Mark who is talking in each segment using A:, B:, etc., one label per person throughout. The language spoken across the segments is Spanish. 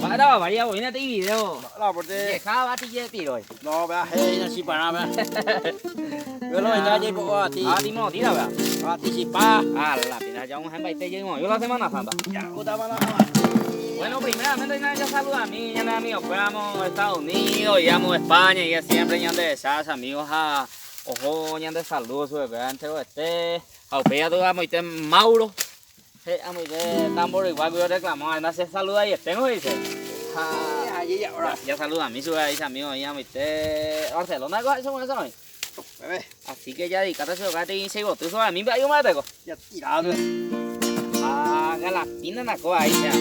A: Bắt đầu vào yêu này tí video.
B: Là một
A: Cái
B: cái
A: khá bát tí tí rồi.
B: nó bé hay là chỉ bà nào bé. Cái lối ra đi bộ thì
A: À tí mò tí nào vậy?
B: thì chỉ ba.
A: Ah, la pena ya un hambre te llego. Yo la semana santa.
B: Ya, udah mana.
A: Bueno, primeramente ya saluda a mí, ya amigos, fuéramos a Estados Unidos, íbamos a España y siempre ya de esas amigos a ojo ya de salud, su bebé antes de este, a upea tú vamos a Mauro, vamos a tambor igual que yo reclamo, además se saluda y tengo dice. Ya saluda a mí, su bebé amigos, ya vamos a Barcelona, eso es eso. Así que ya dedícate a su hogar y se tú sabes a mí, yo me tengo.
B: Ya tirado.
A: Ah, galatina la cosa ahí ya.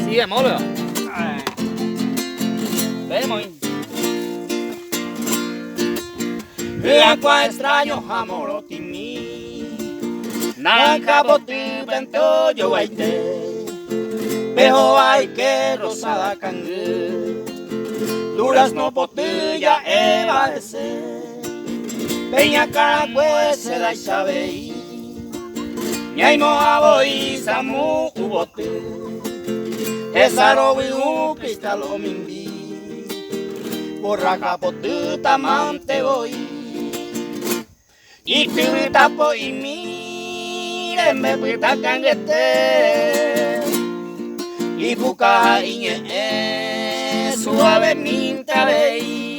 A: Sí, molo. Vemos.
B: Agua extraño amor ti mi. Naka boti bento yo waite. Bejo ay que rosada cangue. Durazno potilla eva ese. Peña caracue se da y sabe. Ñaimo aboy samu ubote. Esa robi un cristalo mimbi. Borraca potu tamante voy. Y tu tapo y mire me pita canguete. Y buca iñe suave minta veí.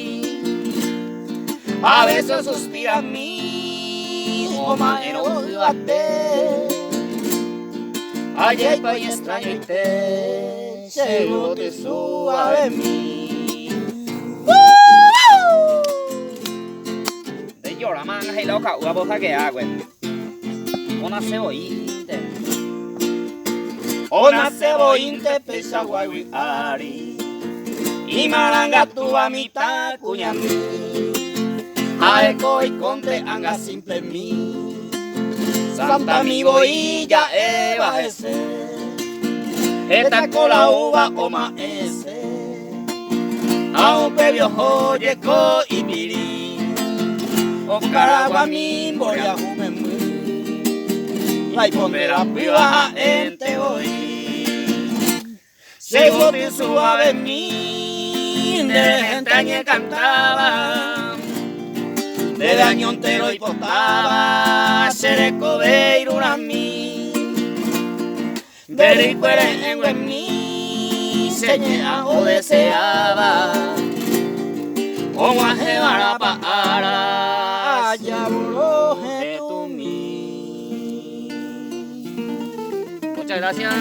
B: A veces suspira a mí, o maero bate. Ayer y extraño y te llevo te suave a mí.
A: De llora man, hay loca, una boca que hago. Una cebollita.
B: Ona cebollinte pesa guay ari. Y maranga tu a mitad cuñami. Aeco y conte anga simple mi. Santa mi boilla eva ese. Esta con la uva o ma ese. A un pebio joye co y miri. O caragua mi moria jume muy. La y pondera priva ente hoy. Seguro que suave mi. De gente añe cantaba. De daño entero y potaba, sereco de iruna mi. De rico en mí, señala o deseaba. Como a llevar para allá de tu mí.
A: Muchas gracias.